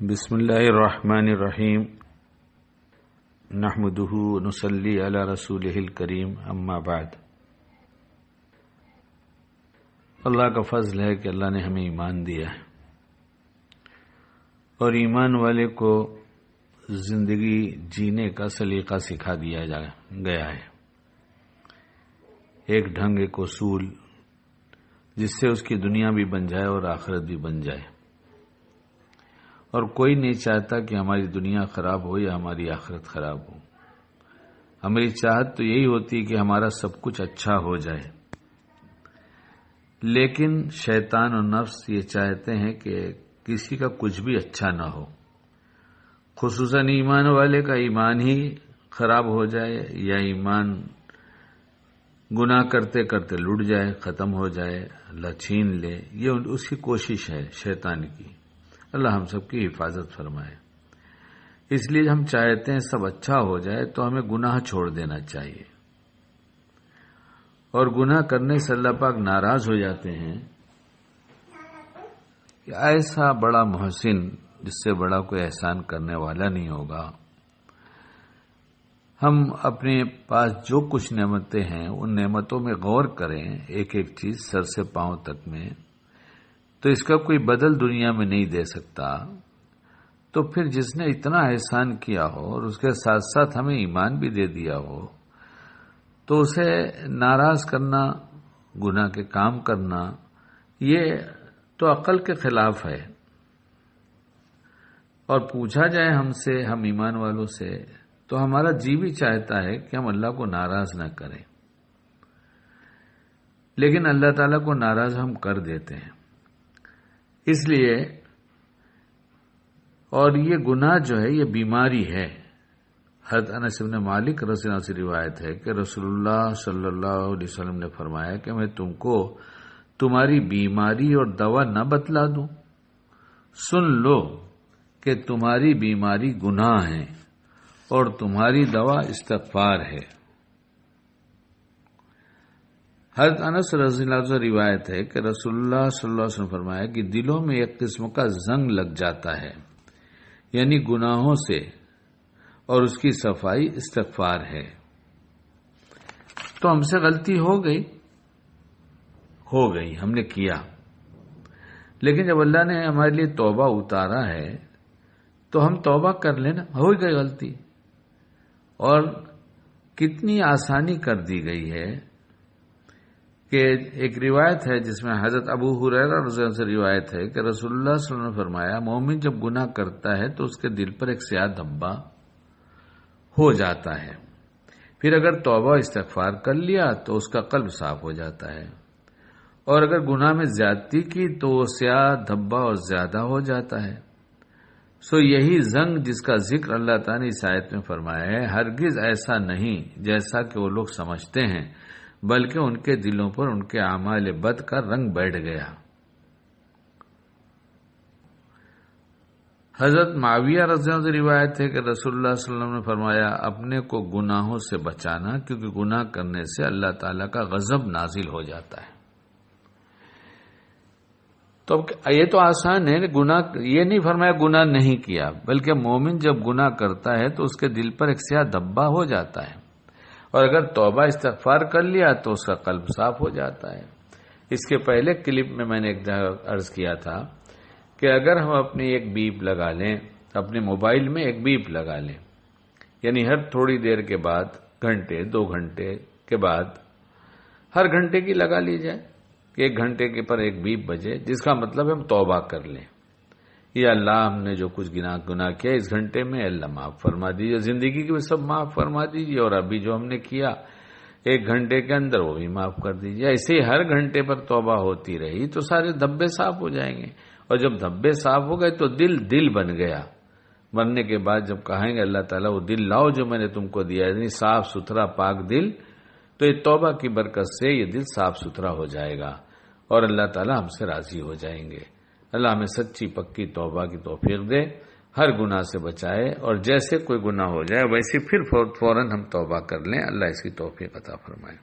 بسم اللہ الرحمن الرحیم نحمدہ ونصلی علی رسولہ الکریم اما بعد۔ اللہ کا فضل ہے کہ اللہ نے ہمیں ایمان دیا ہے اور ایمان والے کو زندگی جینے کا سلیقہ سکھا دیا گیا ہے، ایک ڈھنگ ایک اصول جس سے اس کی دنیا بھی بن جائے اور آخرت بھی بن جائے۔ اور کوئی نہیں چاہتا کہ ہماری دنیا خراب ہو یا ہماری آخرت خراب ہو۔ ہماری چاہت تو یہی ہوتی کہ ہمارا سب کچھ اچھا ہو جائے، لیکن شیطان اور نفس یہ چاہتے ہیں کہ کسی کا کچھ بھی اچھا نہ ہو، خصوصاً ایمان والے کا ایمان ہی خراب ہو جائے یا ایمان گناہ کرتے کرتے لٹ جائے، ختم ہو جائے، اللہ چھین لے۔ یہ اس کی کوشش ہے شیطان کی۔ اللہ ہم سب کی حفاظت فرمائے۔ اس لیے ہم چاہتے ہیں سب اچھا ہو جائے تو ہمیں گناہ چھوڑ دینا چاہیے، اور گناہ کرنے سے اللہ پاک ناراض ہو جاتے ہیں کہ ایسا بڑا محسن جس سے بڑا کوئی احسان کرنے والا نہیں ہوگا۔ ہم اپنے پاس جو کچھ نعمتیں ہیں ان نعمتوں میں غور کریں، ایک ایک چیز سر سے پاؤں تک میں، تو اس کا کوئی بدل دنیا میں نہیں دے سکتا۔ تو پھر جس نے اتنا احسان کیا ہو اور اس کے ساتھ ساتھ ہمیں ایمان بھی دے دیا ہو، تو اسے ناراض کرنا، گناہ کے کام کرنا، یہ تو عقل کے خلاف ہے۔ اور پوچھا جائے ہم سے، ہم ایمان والوں سے، تو ہمارا جی بھی چاہتا ہے کہ ہم اللہ کو ناراض نہ کریں، لیکن اللہ تعالیٰ کو ناراض ہم کر دیتے ہیں۔ اس لیے اور یہ گناہ جو ہے یہ بیماری ہے۔ حضرت انس بن مالک رضی اللہ عنہ سے روایت ہے کہ رسول اللہ صلی اللہ علیہ وسلم نے فرمایا کہ میں تم کو تمہاری بیماری اور دوا نہ بتلا دوں؟ سن لو کہ تمہاری بیماری گناہ ہے اور تمہاری دوا استغفار ہے۔ حضرت انس رضی اللہ عنہ سے روایت ہے کہ رسول اللہ صلی اللہ علیہ وسلم نے فرمایا کہ دلوں میں ایک قسم کا زنگ لگ جاتا ہے، یعنی گناہوں سے، اور اس کی صفائی استغفار ہے۔ تو ہم سے غلطی ہو گئی، ہم نے کیا، لیکن جب اللہ نے ہمارے لیے توبہ اتارا ہے تو ہم توبہ کر لینا، ہو گئی غلطی، اور کتنی آسانی کر دی گئی ہے کہ ایک روایت ہے جس میں حضرت ابو ہریرہ رضی اللہ عنہ سے روایت ہے کہ رسول اللہ صلی اللہ علیہ وسلم نے فرمایا مومن جب گناہ کرتا ہے تو اس کے دل پر ایک سیاہ دھبا ہو جاتا ہے، پھر اگر توبہ استغفار کر لیا تو اس کا قلب صاف ہو جاتا ہے، اور اگر گناہ میں زیادتی کی تو وہ سیاہ دھبا اور زیادہ ہو جاتا ہے۔ سو یہی زنگ جس کا ذکر اللہ تعالیٰ نے اس آیت میں فرمایا ہے، ہرگز ایسا نہیں جیسا کہ وہ لوگ سمجھتے ہیں، بلکہ ان کے دلوں پر ان کے اعمال بد کا رنگ بیٹھ گیا۔ حضرت معاویہ رضی اللہ عنہ سے روایت ہے کہ رسول اللہ صلی اللہ علیہ وسلم نے فرمایا اپنے کو گناہوں سے بچانا، کیونکہ گناہ کرنے سے اللہ تعالیٰ کا غضب نازل ہو جاتا ہے۔ تو یہ تو آسان ہے، گناہ یہ نہیں فرمایا گناہ نہیں کیا، بلکہ مومن جب گناہ کرتا ہے تو اس کے دل پر ایک سیاہ دھبا ہو جاتا ہے، اور اگر توبہ استغفار کر لیا تو اس کا قلب صاف ہو جاتا ہے۔ اس کے پہلے کلپ میں نے ایک عرض کیا تھا کہ اگر ہم اپنی ایک بیپ لگا لیں، اپنے موبائل میں ایک بیپ لگا لیں، یعنی ہر تھوڑی دیر کے بعد، گھنٹے 2 گھنٹے کے بعد، ہر گھنٹے کی لگا لی جائے کہ 1 گھنٹے کے پر ایک بیپ بجے، جس کا مطلب ہم توبہ کر لیں، یا اللہ ہم نے جو کچھ گناہ کیا اس گھنٹے میں اللہ معاف فرما دیجیے، زندگی کی بھی سب معاف فرما دیجیے، اور ابھی جو ہم نے کیا 1 گھنٹے کے اندر وہ بھی معاف کر دیجیے۔ ایسے ہی ہر گھنٹے پر توبہ ہوتی رہی تو سارے دھبے صاف ہو جائیں گے، اور جب دھبے صاف ہو گئے تو دل بن گیا۔ مرنے کے بعد جب کہیں گے اللہ تعالیٰ وہ دل لاؤ جو میں نے تم کو دیا، یعنی صاف ستھرا پاک دل، تو یہ توبہ کی برکت سے یہ دل صاف ستھرا ہو جائے گا اور اللہ تعالیٰ ہم سے راضی ہو جائیں گے۔ اللہ ہمیں سچی پکی توبہ کی توفیق دے، ہر گناہ سے بچائے، اور جیسے کوئی گناہ ہو جائے ویسے پھر فوراً ہم توبہ کر لیں۔ اللہ اس کی توفیق عطا فرمائے۔